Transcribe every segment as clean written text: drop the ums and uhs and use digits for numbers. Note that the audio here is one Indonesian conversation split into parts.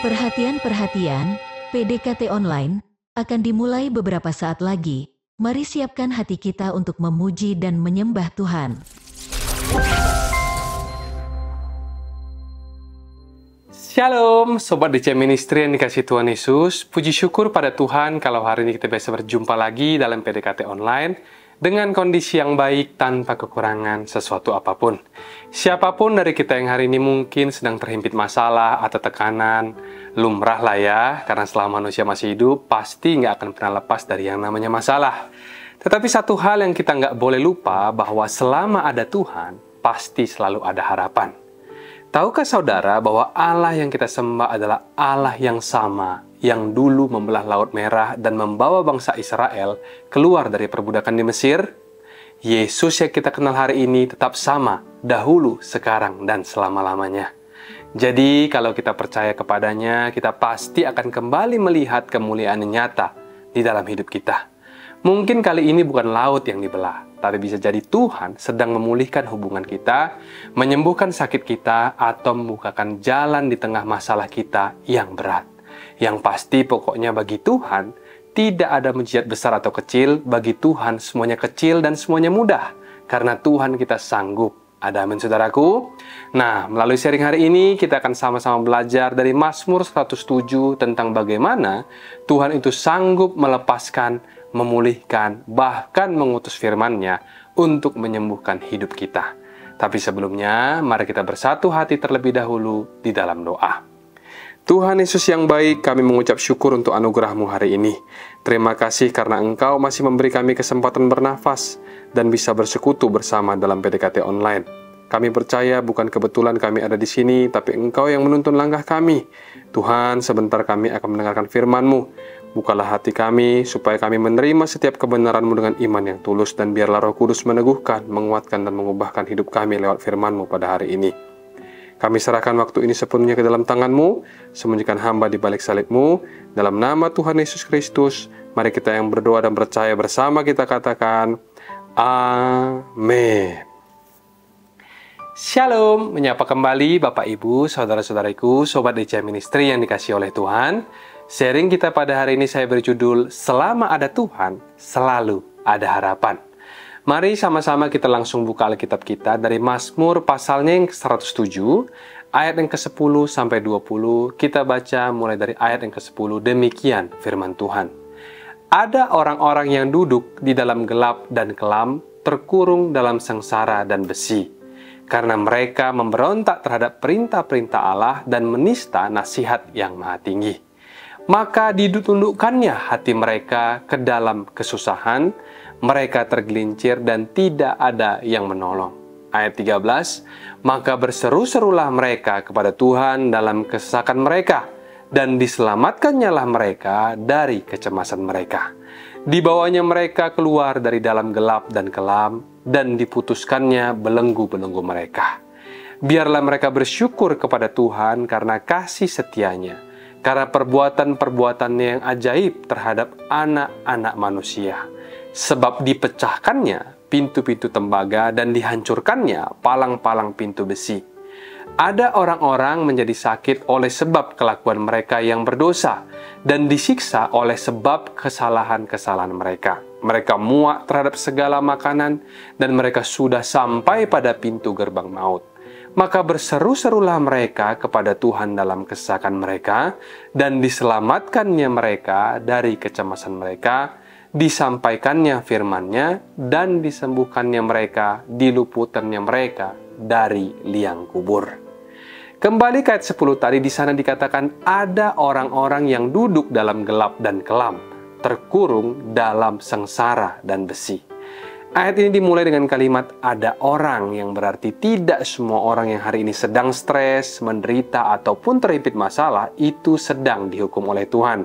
Perhatian, PDKT Online akan dimulai beberapa saat lagi. Mari siapkan hati kita untuk memuji dan menyembah Tuhan. Shalom, Sobat DC Ministry yang dikasih Tuhan Yesus. Puji syukur pada Tuhan kalau hari ini kita bisa berjumpa lagi dalam PDKT Online dengan kondisi yang baik tanpa kekurangan sesuatu apapun. Siapapun dari kita yang hari ini mungkin sedang terhimpit masalah atau tekanan, lumrah lah ya, karena selama manusia masih hidup, pasti nggak akan pernah lepas dari yang namanya masalah. Tetapi satu hal yang kita nggak boleh lupa bahwa selama ada Tuhan, pasti selalu ada harapan. Tahukah saudara bahwa Allah yang kita sembah adalah Allah yang sama, yang dulu membelah Laut Merah dan membawa bangsa Israel keluar dari perbudakan di Mesir? Yesus yang kita kenal hari ini tetap sama, dahulu, sekarang, dan selama-lamanya. Jadi, kalau kita percaya kepadanya, kita pasti akan kembali melihat kemuliaan nyata di dalam hidup kita. Mungkin kali ini bukan laut yang dibelah, tapi bisa jadi Tuhan sedang memulihkan hubungan kita, menyembuhkan sakit kita, atau membukakan jalan di tengah masalah kita yang berat. Yang pasti pokoknya bagi Tuhan, tidak ada mujizat besar atau kecil, bagi Tuhan semuanya kecil dan semuanya mudah, karena Tuhan kita sanggup. Ada amin saudaraku? Nah, melalui sharing hari ini kita akan sama-sama belajar dari Mazmur 107 tentang bagaimana Tuhan itu sanggup melepaskan, memulihkan, bahkan mengutus firman-Nya untuk menyembuhkan hidup kita. Tapi sebelumnya, mari kita bersatu hati terlebih dahulu di dalam doa. Tuhan Yesus yang baik, kami mengucap syukur untuk anugerah-Mu hari ini. Terima kasih karena Engkau masih memberi kami kesempatan bernafas dan bisa bersekutu bersama dalam PDKT Online. Kami percaya bukan kebetulan kami ada di sini, tapi Engkau yang menuntun langkah kami. Tuhan, sebentar kami akan mendengarkan firman-Mu. Bukalah hati kami, supaya kami menerima setiap kebenaran-Mu dengan iman yang tulus, dan biarlah Roh Kudus meneguhkan, menguatkan, dan mengubahkan hidup kami lewat firman-Mu pada hari ini. Kami serahkan waktu ini sepenuhnya ke dalam tangan-Mu, sembunyikan hamba di balik salib-Mu, dalam nama Tuhan Yesus Kristus. Mari kita yang berdoa dan percaya bersama kita katakan, Amin. Shalom, menyapa kembali Bapak Ibu, Saudara-saudariku, Sobat DC Ministry yang dikasihi oleh Tuhan. Sharing kita pada hari ini saya berjudul, Selama Ada Tuhan, Selalu Ada Harapan. Mari sama-sama kita langsung buka Alkitab kita dari Mazmur pasalnya yang ke-107, ayat yang ke-10 sampai 20. Kita baca mulai dari ayat yang ke-10, demikian firman Tuhan. Ada orang-orang yang duduk di dalam gelap dan kelam, terkurung dalam sengsara dan besi. Karena mereka memberontak terhadap perintah-perintah Allah dan menista nasihat yang maha tinggi. Maka ditundukkannya hati mereka ke dalam kesusahan, mereka tergelincir dan tidak ada yang menolong. Ayat 13, maka berseru-serulah mereka kepada Tuhan dalam kesesakan mereka, dan diselamatkannya lah mereka dari kecemasan mereka. Dibawanya mereka keluar dari dalam gelap dan kelam, dan diputuskannya belenggu-belenggu mereka. Biarlah mereka bersyukur kepada Tuhan karena kasih setianya, karena perbuatan-perbuatannya yang ajaib terhadap anak-anak manusia. Sebab dipecahkannya pintu-pintu tembaga dan dihancurkannya palang-palang pintu besi. Ada orang-orang menjadi sakit oleh sebab kelakuan mereka yang berdosa dan disiksa oleh sebab kesalahan-kesalahan mereka. Mereka muak terhadap segala makanan dan mereka sudah sampai pada pintu gerbang maut. Maka berseru-serulah mereka kepada Tuhan dalam kesesakan mereka dan diselamatkannya mereka dari kecemasan mereka. Disampaikannya firman-Nya dan disembuhkannya mereka, diluputannya mereka dari liang kubur. Kembali ke ayat 10 tadi, di sana dikatakan ada orang-orang yang duduk dalam gelap dan kelam, terkurung dalam sengsara dan besi. Ayat ini dimulai dengan kalimat ada orang, yang berarti tidak semua orang yang hari ini sedang stres, menderita, ataupun terhimpit masalah itu sedang dihukum oleh Tuhan.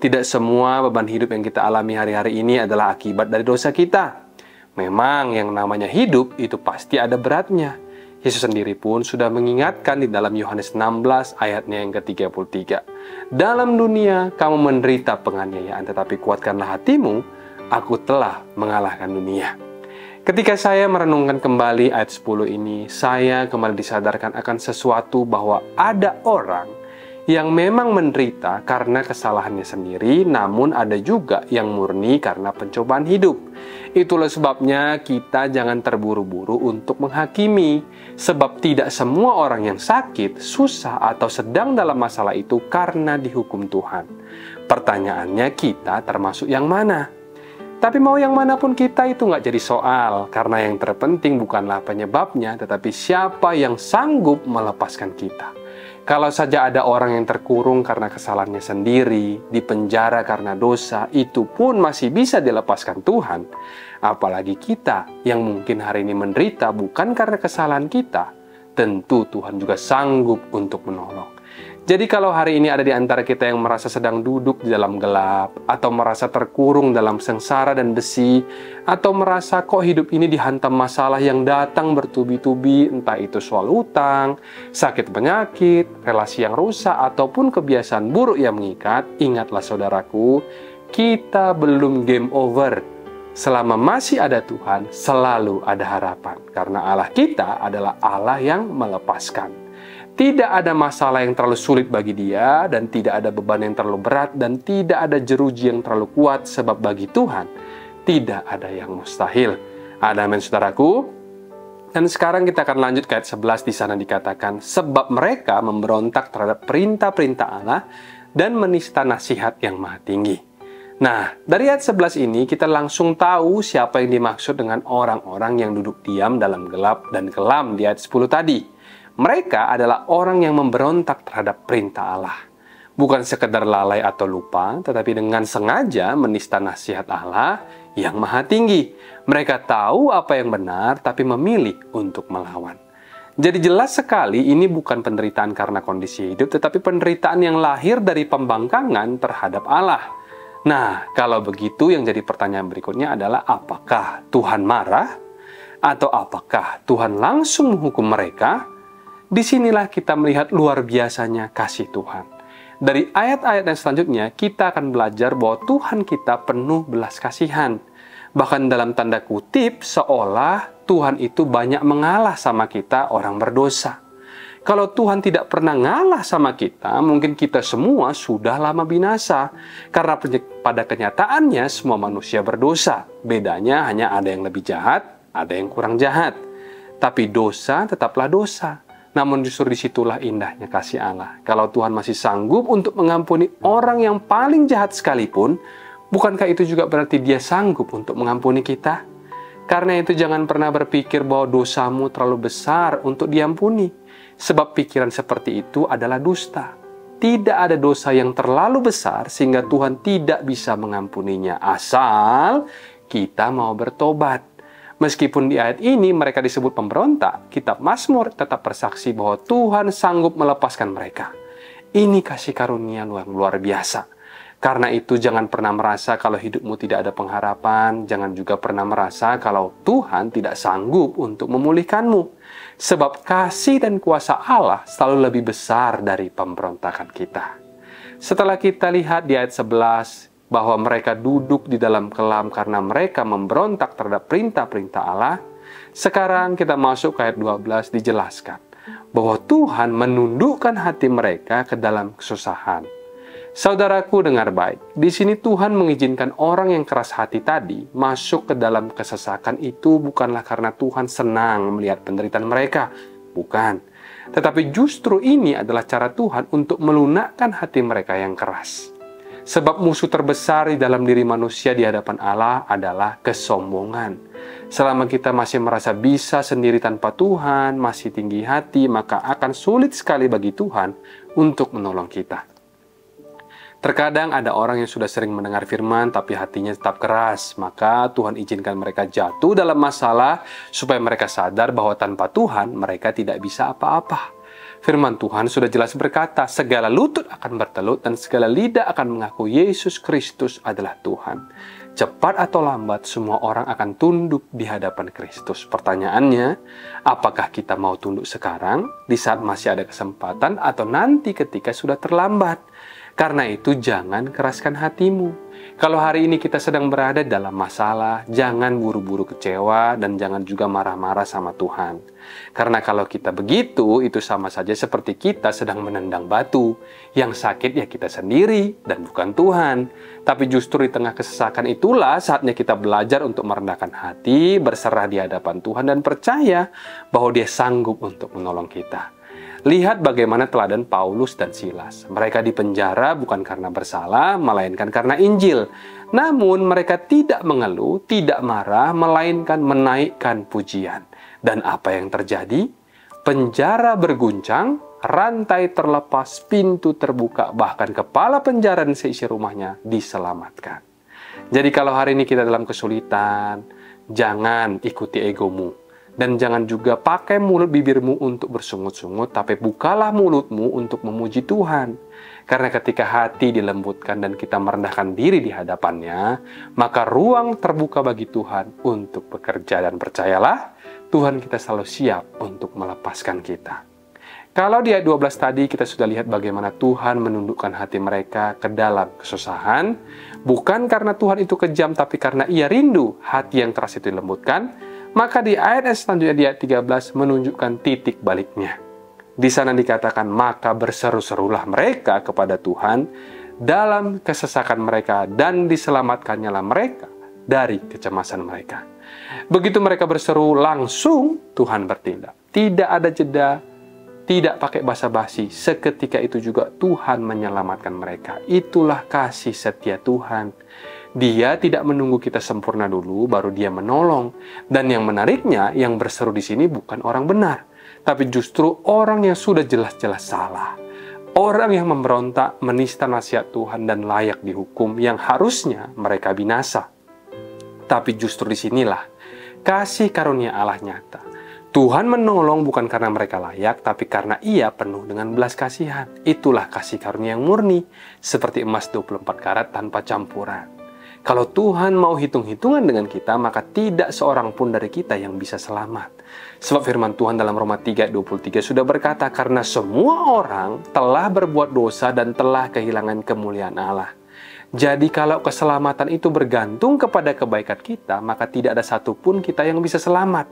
Tidak semua beban hidup yang kita alami hari-hari ini adalah akibat dari dosa kita. Memang yang namanya hidup itu pasti ada beratnya. Yesus sendiri pun sudah mengingatkan di dalam Yohanes 16 ayatnya yang ke-33. Dalam dunia kamu menderita penganiayaan, tetapi kuatkanlah hatimu, aku telah mengalahkan dunia. Ketika saya merenungkan kembali ayat 10 ini, saya kembali disadarkan akan sesuatu bahwa ada orang yang memang menderita karena kesalahannya sendiri, namun ada juga yang murni karena pencobaan hidup. Itulah sebabnya kita jangan terburu-buru untuk menghakimi, sebab tidak semua orang yang sakit, susah, atau sedang dalam masalah itu karena dihukum Tuhan. Pertanyaannya, kita termasuk yang mana? Tapi mau yang manapun kita itu nggak jadi soal, karena yang terpenting bukanlah penyebabnya, tetapi siapa yang sanggup melepaskan kita. Kalau saja ada orang yang terkurung karena kesalahannya sendiri, dipenjara karena dosa, itu pun masih bisa dilepaskan Tuhan. Apalagi kita yang mungkin hari ini menderita bukan karena kesalahan kita, tentu Tuhan juga sanggup untuk menolong. Jadi kalau hari ini ada di antara kita yang merasa sedang duduk di dalam gelap, atau merasa terkurung dalam sengsara dan besi, atau merasa kok hidup ini dihantam masalah yang datang bertubi-tubi, entah itu soal utang, sakit penyakit, relasi yang rusak, ataupun kebiasaan buruk yang mengikat, ingatlah saudaraku, kita belum game over. Selama masih ada Tuhan, selalu ada harapan. Karena Allah kita adalah Allah yang melepaskan. Tidak ada masalah yang terlalu sulit bagi Dia, dan tidak ada beban yang terlalu berat, dan tidak ada jeruji yang terlalu kuat, sebab bagi Tuhan tidak ada yang mustahil. Ada amin, saudaraku. Dan sekarang kita akan lanjut ke ayat 11. Di sana dikatakan, sebab mereka memberontak terhadap perintah-perintah Allah dan menista nasihat yang maha tinggi. Nah, dari ayat 11 ini kita langsung tahu siapa yang dimaksud dengan orang-orang yang duduk diam dalam gelap dan kelam di ayat 10 tadi. Mereka adalah orang yang memberontak terhadap perintah Allah. Bukan sekedar lalai atau lupa, tetapi dengan sengaja menista nasihat Allah yang maha tinggi. Mereka tahu apa yang benar, tapi memilih untuk melawan. Jadi jelas sekali ini bukan penderitaan karena kondisi hidup, tetapi penderitaan yang lahir dari pembangkangan terhadap Allah. Nah, kalau begitu yang jadi pertanyaan berikutnya adalah apakah Tuhan marah? Atau apakah Tuhan langsung menghukum mereka? Disinilah kita melihat luar biasanya kasih Tuhan. Dari ayat-ayat yang selanjutnya, kita akan belajar bahwa Tuhan kita penuh belas kasihan. Bahkan dalam tanda kutip, seolah Tuhan itu banyak mengalah sama kita orang berdosa. Kalau Tuhan tidak pernah ngalah sama kita, mungkin kita semua sudah lama binasa. Karena pada kenyataannya semua manusia berdosa. Bedanya hanya ada yang lebih jahat, ada yang kurang jahat. Tapi dosa tetaplah dosa. Namun justru disitulah indahnya kasih Allah. Kalau Tuhan masih sanggup untuk mengampuni orang yang paling jahat sekalipun, bukankah itu juga berarti Dia sanggup untuk mengampuni kita? Karena itu jangan pernah berpikir bahwa dosamu terlalu besar untuk diampuni. Sebab pikiran seperti itu adalah dusta. Tidak ada dosa yang terlalu besar sehingga Tuhan tidak bisa mengampuninya. Asal kita mau bertobat. Meskipun di ayat ini mereka disebut pemberontak, kitab Mazmur tetap bersaksi bahwa Tuhan sanggup melepaskan mereka. Ini kasih karunia luar biasa. Karena itu jangan pernah merasa kalau hidupmu tidak ada pengharapan, jangan juga pernah merasa kalau Tuhan tidak sanggup untuk memulihkanmu. Sebab kasih dan kuasa Allah selalu lebih besar dari pemberontakan kita. Setelah kita lihat di ayat 11, bahwa mereka duduk di dalam kelam karena mereka memberontak terhadap perintah-perintah Allah. Sekarang kita masuk ke ayat 12, dijelaskan bahwa Tuhan menundukkan hati mereka ke dalam kesusahan. Saudaraku dengar baik, di sini Tuhan mengizinkan orang yang keras hati tadi masuk ke dalam kesesakan itu bukanlah karena Tuhan senang melihat penderitaan mereka, bukan. Tetapi justru ini adalah cara Tuhan untuk melunakkan hati mereka yang keras. Sebab musuh terbesar di dalam diri manusia di hadapan Allah adalah kesombongan. Selama kita masih merasa bisa sendiri tanpa Tuhan, masih tinggi hati, maka akan sulit sekali bagi Tuhan untuk menolong kita. Terkadang ada orang yang sudah sering mendengar firman tapi hatinya tetap keras, maka Tuhan izinkan mereka jatuh dalam masalah supaya mereka sadar bahwa tanpa Tuhan mereka tidak bisa apa-apa. Firman Tuhan sudah jelas berkata, segala lutut akan bertelut dan segala lidah akan mengaku Yesus Kristus adalah Tuhan. Cepat atau lambat semua orang akan tunduk di hadapan Kristus. Pertanyaannya, apakah kita mau tunduk sekarang, di saat masih ada kesempatan, atau nanti ketika sudah terlambat? Karena itu jangan keraskan hatimu. Kalau hari ini kita sedang berada dalam masalah, jangan buru-buru kecewa dan jangan juga marah-marah sama Tuhan. Karena kalau kita begitu, itu sama saja seperti kita sedang menendang batu. Yang sakit ya kita sendiri dan bukan Tuhan. Tapi justru di tengah kesesakan itulah saatnya kita belajar untuk merendahkan hati, berserah di hadapan Tuhan dan percaya bahwa Dia sanggup untuk menolong kita. Lihat bagaimana teladan Paulus dan Silas. Mereka dipenjara bukan karena bersalah, melainkan karena Injil. Namun mereka tidak mengeluh, tidak marah, melainkan menaikkan pujian. Dan apa yang terjadi? Penjara berguncang, rantai terlepas, pintu terbuka, bahkan kepala penjara dan seisi rumahnya diselamatkan. Jadi kalau hari ini kita dalam kesulitan, jangan ikuti egomu. Dan jangan juga pakai mulut bibirmu untuk bersungut-sungut, tapi bukalah mulutmu untuk memuji Tuhan. Karena ketika hati dilembutkan dan kita merendahkan diri di hadapannya, maka ruang terbuka bagi Tuhan untuk bekerja. Dan percayalah, Tuhan kita selalu siap untuk melepaskan kita. Kalau di ayat 12 tadi kita sudah lihat bagaimana Tuhan menundukkan hati mereka ke dalam kesusahan, bukan karena Tuhan itu kejam, tapi karena Ia rindu hati yang keras itu dilembutkan. Maka di ayat selanjutnya di ayat 13 menunjukkan titik baliknya. Di sana dikatakan, maka berseru-serulah mereka kepada Tuhan dalam kesesakan mereka dan diselamatkannya lah mereka dari kecemasan mereka. Begitu mereka berseru, langsung Tuhan bertindak. Tidak ada jeda, tidak pakai basa-basi. Seketika itu juga Tuhan menyelamatkan mereka. Itulah kasih setia Tuhan. Dia tidak menunggu kita sempurna dulu, baru Dia menolong. Dan yang menariknya, yang berseru di sini bukan orang benar, tapi justru orang yang sudah jelas-jelas salah. Orang yang memberontak, menista nasihat Tuhan dan layak dihukum, yang harusnya mereka binasa. Tapi justru disinilah kasih karunia Allah nyata. Tuhan menolong bukan karena mereka layak, tapi karena Ia penuh dengan belas kasihan. Itulah kasih karunia yang murni, seperti emas 24 karat tanpa campuran. Kalau Tuhan mau hitung-hitungan dengan kita, maka tidak seorang pun dari kita yang bisa selamat. Sebab firman Tuhan dalam Roma 3:23 sudah berkata, karena semua orang telah berbuat dosa dan telah kehilangan kemuliaan Allah. Jadi kalau keselamatan itu bergantung kepada kebaikan kita, maka tidak ada satupun kita yang bisa selamat.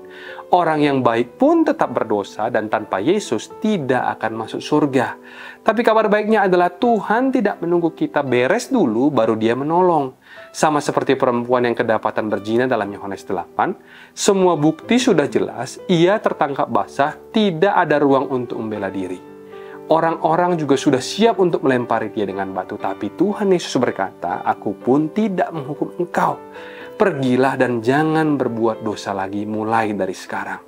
Orang yang baik pun tetap berdosa dan tanpa Yesus tidak akan masuk surga. Tapi kabar baiknya adalah Tuhan tidak menunggu kita beres dulu baru Dia menolong. Sama seperti perempuan yang kedapatan berzina dalam Yohanes 8, semua bukti sudah jelas, ia tertangkap basah, tidak ada ruang untuk membela diri. Orang-orang juga sudah siap untuk melempari dia dengan batu. Tapi Tuhan Yesus berkata, aku pun tidak menghukum engkau. Pergilah dan jangan berbuat dosa lagi mulai dari sekarang.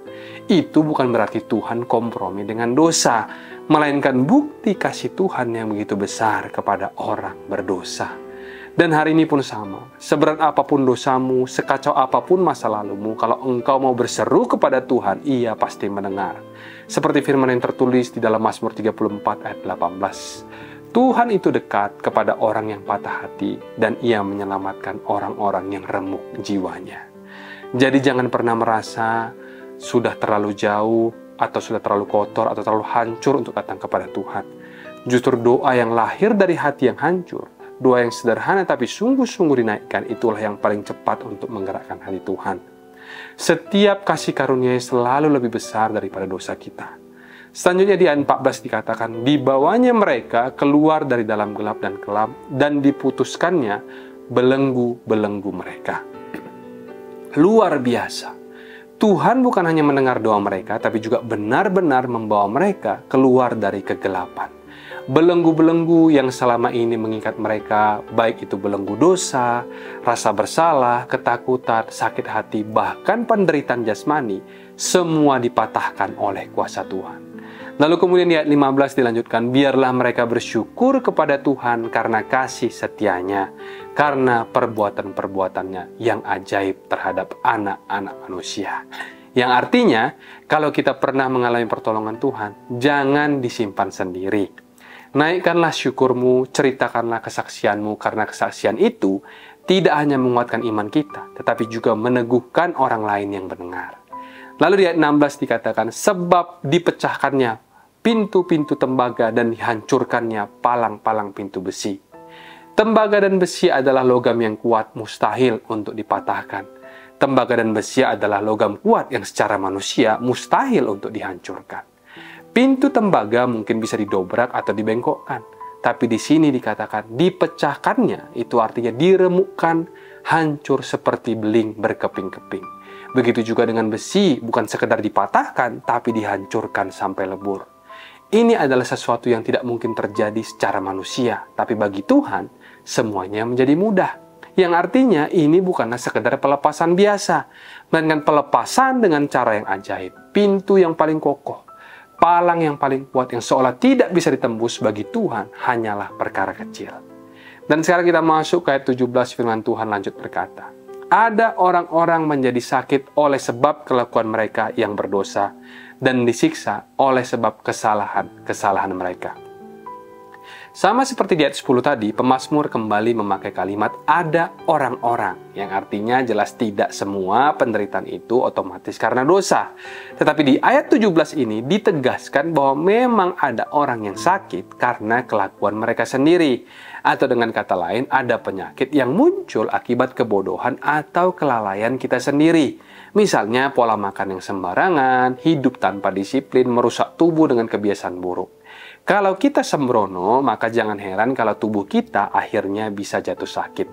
Itu bukan berarti Tuhan kompromi dengan dosa, melainkan bukti kasih Tuhan yang begitu besar kepada orang berdosa. Dan hari ini pun sama, seberat apapun dosamu, sekacau apapun masa lalumu, kalau engkau mau berseru kepada Tuhan, Ia pasti mendengar. Seperti firman yang tertulis di dalam Mazmur 34 ayat 18. Tuhan itu dekat kepada orang yang patah hati, dan Ia menyelamatkan orang-orang yang remuk jiwanya. Jadi jangan pernah merasa sudah terlalu jauh, atau sudah terlalu kotor, atau terlalu hancur untuk datang kepada Tuhan. Justru doa yang lahir dari hati yang hancur, doa yang sederhana tapi sungguh-sungguh dinaikkan, itulah yang paling cepat untuk menggerakkan hati Tuhan. Setiap kasih karunia-Nya selalu lebih besar daripada dosa kita. Selanjutnya di ayat 14 dikatakan, dibawanya mereka keluar dari dalam gelap dan kelam, dan diputuskannya belenggu-belenggu mereka. Luar biasa. Tuhan bukan hanya mendengar doa mereka, tapi juga benar-benar membawa mereka keluar dari kegelapan. Belenggu-belenggu yang selama ini mengikat mereka, baik itu belenggu dosa, rasa bersalah, ketakutan, sakit hati, bahkan penderitaan jasmani, semua dipatahkan oleh kuasa Tuhan. Lalu kemudian di ayat 15 dilanjutkan, biarlah mereka bersyukur kepada Tuhan karena kasih setianya, karena perbuatan-perbuatannya yang ajaib terhadap anak-anak manusia. Yang artinya, kalau kita pernah mengalami pertolongan Tuhan, jangan disimpan sendiri. Naikkanlah syukurmu, ceritakanlah kesaksianmu, karena kesaksian itu tidak hanya menguatkan iman kita, tetapi juga meneguhkan orang lain yang mendengar. Lalu di ayat 16 dikatakan, sebab dipecahkannya pintu-pintu tembaga dan dihancurkannya palang-palang pintu besi. Tembaga dan besi adalah logam yang kuat, mustahil untuk dipatahkan. Tembaga dan besi adalah logam kuat yang secara manusia mustahil untuk dihancurkan. Pintu tembaga mungkin bisa didobrak atau dibengkokkan, tapi di sini dikatakan dipecahkannya, itu artinya diremukkan, hancur seperti beling berkeping-keping. Begitu juga dengan besi, bukan sekedar dipatahkan, tapi dihancurkan sampai lebur. Ini adalah sesuatu yang tidak mungkin terjadi secara manusia, tapi bagi Tuhan, semuanya menjadi mudah. Yang artinya ini bukanlah sekedar pelepasan biasa, melainkan pelepasan dengan cara yang ajaib. Pintu yang paling kokoh, palang yang paling kuat yang seolah tidak bisa ditembus bagi Tuhan hanyalah perkara kecil. Dan sekarang kita masuk ke ayat 17, firman Tuhan lanjut berkata, ada orang-orang menjadi sakit oleh sebab kelakuan mereka yang berdosa dan disiksa oleh sebab kesalahan mereka. Sama seperti di ayat 10 tadi, pemazmur kembali memakai kalimat ada orang-orang, yang artinya jelas tidak semua penderitaan itu otomatis karena dosa. Tetapi di ayat 17 ini ditegaskan bahwa memang ada orang yang sakit karena kelakuan mereka sendiri. Atau dengan kata lain, ada penyakit yang muncul akibat kebodohan atau kelalaian kita sendiri. Misalnya pola makan yang sembarangan, hidup tanpa disiplin, merusak tubuh dengan kebiasaan buruk. Kalau kita sembrono, maka jangan heran kalau tubuh kita akhirnya bisa jatuh sakit.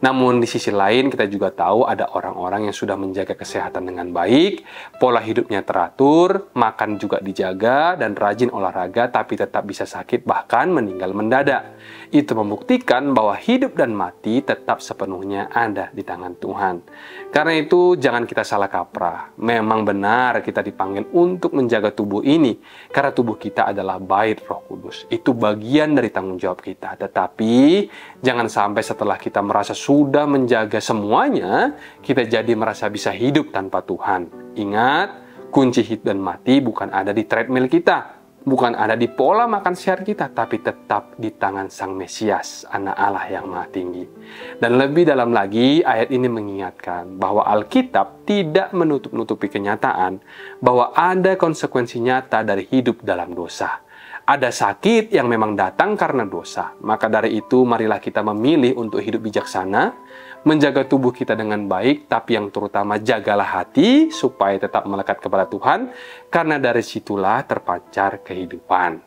Namun di sisi lain kita juga tahu ada orang-orang yang sudah menjaga kesehatan dengan baik, pola hidupnya teratur, makan juga dijaga, dan rajin olahraga tapi tetap bisa sakit bahkan meninggal mendadak. Itu membuktikan bahwa hidup dan mati tetap sepenuhnya ada di tangan Tuhan. Karena itu jangan kita salah kaprah. Memang benar kita dipanggil untuk menjaga tubuh ini, karena tubuh kita adalah bait Roh Kudus. Itu bagian dari tanggung jawab kita. Tetapi jangan sampai setelah kita merasa sudah menjaga semuanya, kita jadi merasa bisa hidup tanpa Tuhan. Ingat, kunci hidup dan mati bukan ada di treadmill kita, bukan ada di pola makan sehat kita, tapi tetap di tangan Sang Mesias, Anak Allah yang Maha Tinggi. Dan lebih dalam lagi, ayat ini mengingatkan bahwa Alkitab tidak menutup-nutupi kenyataan bahwa ada konsekuensi nyata dari hidup dalam dosa. Ada sakit yang memang datang karena dosa. Maka dari itu marilah kita memilih untuk hidup bijaksana, menjaga tubuh kita dengan baik, tapi yang terutama jagalah hati supaya tetap melekat kepada Tuhan, karena dari situlah terpancar kehidupan.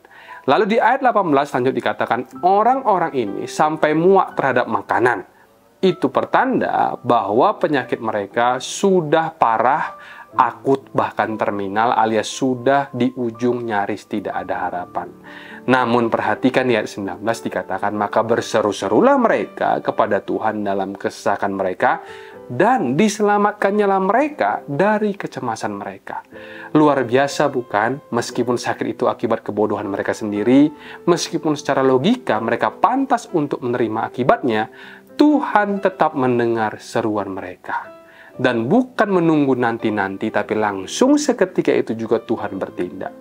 Lalu di ayat 18 lanjut dikatakan, orang-orang ini sampai muak terhadap makanan. Itu pertanda bahwa penyakit mereka sudah parah, akut, bahkan terminal, alias sudah di ujung nyaris tidak ada harapan. Namun perhatikan di ayat 19 dikatakan, maka berseru-serulah mereka kepada Tuhan dalam kesesakan mereka, dan diselamatkannya mereka dari kecemasan mereka. Luar biasa bukan? Meskipun sakit itu akibat kebodohan mereka sendiri, meskipun secara logika mereka pantas untuk menerima akibatnya, Tuhan tetap mendengar seruan mereka. Dan bukan menunggu nanti-nanti, tapi langsung seketika itu juga Tuhan bertindak.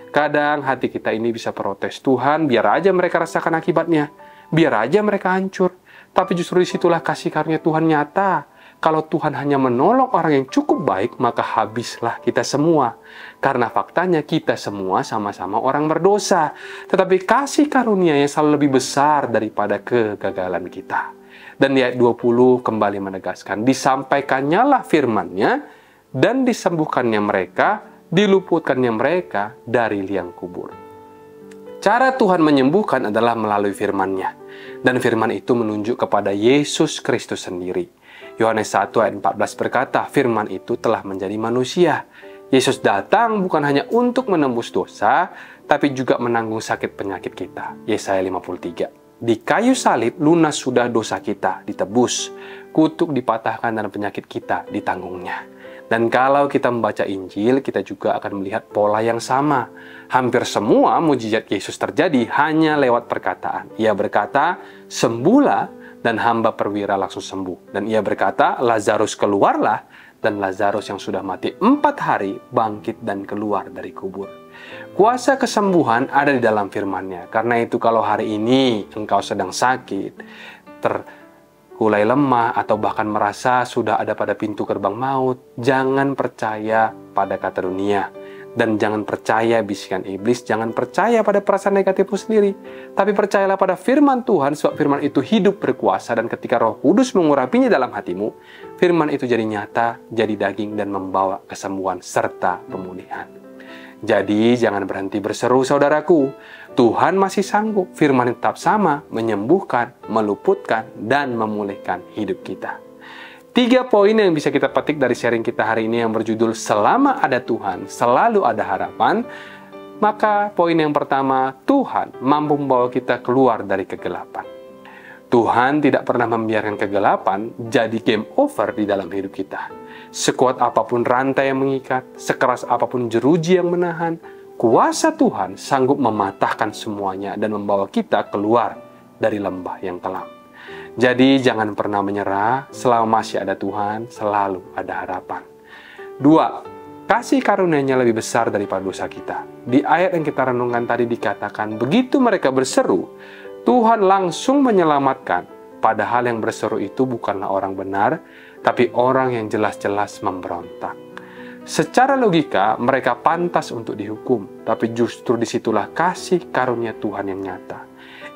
Kadang hati kita ini bisa protes, Tuhan biar aja mereka rasakan akibatnya, biar aja mereka hancur. Tapi justru disitulah kasih karunia Tuhan nyata. Kalau Tuhan hanya menolong orang yang cukup baik, maka habislah kita semua. Karena faktanya kita semua sama-sama orang berdosa. Tetapi kasih karunia yang selalu lebih besar daripada kegagalan kita. Dan di ayat 20 kembali menegaskan, disampaikannya firman-Nya dan disembuhkannya mereka, diluputkannya mereka dari liang kubur. Cara Tuhan menyembuhkan adalah melalui firman-Nya. Dan firman itu menunjuk kepada Yesus Kristus sendiri. Yohanes 1 ayat 14 berkata, firman itu telah menjadi manusia. Yesus datang bukan hanya untuk menembus dosa, tapi juga menanggung sakit penyakit kita. Yesaya 53. Di kayu salib lunas sudah dosa kita ditebus, kutuk dipatahkan dan penyakit kita ditanggungnya. Dan kalau kita membaca Injil, kita juga akan melihat pola yang sama. Hampir semua mujizat Yesus terjadi hanya lewat perkataan. Ia berkata, sembuhlah, dan hamba perwira langsung sembuh. Dan ia berkata, Lazarus keluarlah, dan Lazarus yang sudah mati 4 hari bangkit dan keluar dari kubur. Kuasa kesembuhan ada di dalam firman-Nya. Karena itu kalau hari ini engkau sedang sakit, terkulai lemah, atau bahkan merasa sudah ada pada pintu gerbang maut, jangan percaya pada kata dunia. Dan jangan percaya bisikan iblis, jangan percaya pada perasaan negatifmu sendiri. Tapi percayalah pada firman Tuhan, sebab firman itu hidup berkuasa, dan ketika Roh Kudus mengurapinya dalam hatimu, firman itu jadi nyata, jadi daging, dan membawa kesembuhan serta pemulihan. Jadi jangan berhenti berseru saudaraku, Tuhan masih sanggup, firman tetap sama, menyembuhkan, meluputkan, dan memulihkan hidup kita. 3 poin yang bisa kita petik dari sharing kita hari ini yang berjudul Selama Ada Tuhan, Selalu Ada Harapan. Maka poin yang pertama, Tuhan mampu membawa kita keluar dari kegelapan. Tuhan tidak pernah membiarkan kegelapan jadi game over di dalam hidup kita. Sekuat apapun rantai yang mengikat, sekeras apapun jeruji yang menahan, kuasa Tuhan sanggup mematahkan semuanya dan membawa kita keluar dari lembah yang kelam. Jadi jangan pernah menyerah, selama masih ada Tuhan, selalu ada harapan. 2. Kasih karunia-Nya lebih besar daripada dosa kita. Di ayat yang kita renungkan tadi dikatakan, begitu mereka berseru, Tuhan langsung menyelamatkan. Padahal yang berseru itu bukanlah orang benar, tapi orang yang jelas-jelas memberontak. Secara logika, mereka pantas untuk dihukum, tapi justru disitulah kasih karunia Tuhan yang nyata.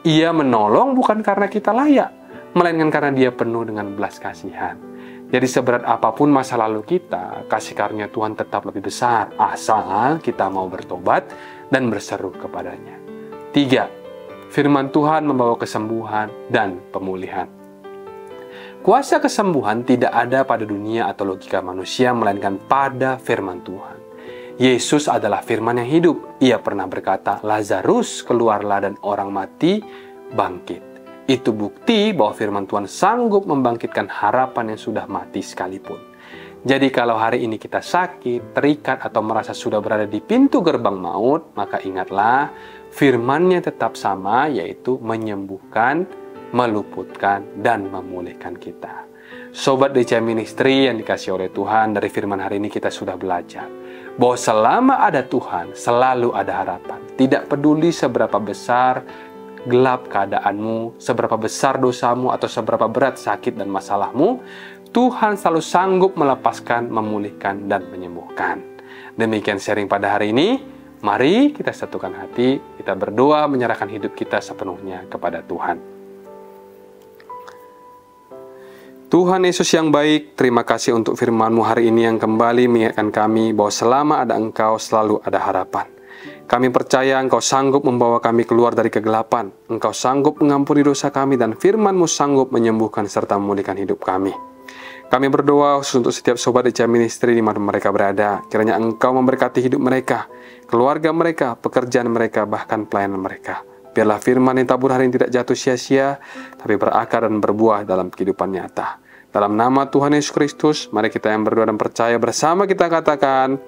Ia menolong bukan karena kita layak, melainkan karena Dia penuh dengan belas kasihan. Jadi seberat apapun masa lalu kita, kasih karunia Tuhan tetap lebih besar, asal kita mau bertobat dan berseru kepadanya. 3. Firman Tuhan membawa kesembuhan dan pemulihan. Kuasa kesembuhan tidak ada pada dunia atau logika manusia, melainkan pada firman Tuhan. Yesus adalah firman yang hidup. Ia pernah berkata, Lazarus keluarlah dan orang mati bangkit. Itu bukti bahwa firman Tuhan sanggup membangkitkan harapan yang sudah mati sekalipun. Jadi kalau hari ini kita sakit, terikat, atau merasa sudah berada di pintu gerbang maut, maka ingatlah, firman-Nya tetap sama, yaitu menyembuhkan, meluputkan, dan memulihkan kita. Sobat DCM Ministry yang dikasih oleh Tuhan, dari firman hari ini kita sudah belajar bahwa selama ada Tuhan, selalu ada harapan. Tidak peduli seberapa besar gelap keadaanmu, seberapa besar dosamu, atau seberapa berat sakit dan masalahmu, Tuhan selalu sanggup melepaskan, memulihkan, dan menyembuhkan. Demikian sharing pada hari ini. Mari kita satukan hati, kita berdoa menyerahkan hidup kita sepenuhnya kepada Tuhan. Tuhan Yesus yang baik, terima kasih untuk firman-Mu hari ini yang kembali mengingatkan kami bahwa selama ada Engkau selalu ada harapan. Kami percaya Engkau sanggup membawa kami keluar dari kegelapan. Engkau sanggup mengampuni dosa kami, dan firman-Mu sanggup menyembuhkan serta memulihkan hidup kami. Kami berdoa khusus untuk setiap sobat DCM Ministry di mana mereka berada. Kiranya Engkau memberkati hidup mereka, keluarga mereka, pekerjaan mereka, bahkan pelayanan mereka. Biarlah firman yang tabur hari ini tidak jatuh sia-sia, tapi berakar dan berbuah dalam kehidupan nyata. Dalam nama Tuhan Yesus Kristus, mari kita yang berdoa dan percaya bersama kita katakan,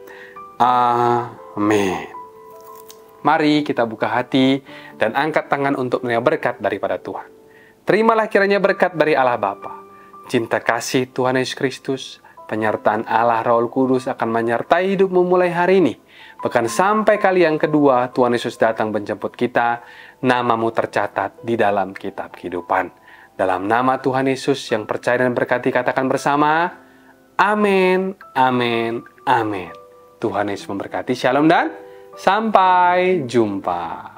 Amin. Mari kita buka hati dan angkat tangan untuk menerima berkat daripada Tuhan. Terimalah kiranya berkat dari Allah Bapa, cinta kasih Tuhan Yesus Kristus, penyertaan Allah Roh Kudus akan menyertai hidupmu mulai hari ini. Bahkan sampai kali yang kedua Tuhan Yesus datang menjemput kita, namamu tercatat di dalam kitab kehidupan. Dalam nama Tuhan Yesus yang percaya dan berkati, katakan bersama, Amin, Amin, Amin. Tuhan Yesus memberkati. Shalom dan sampai jumpa.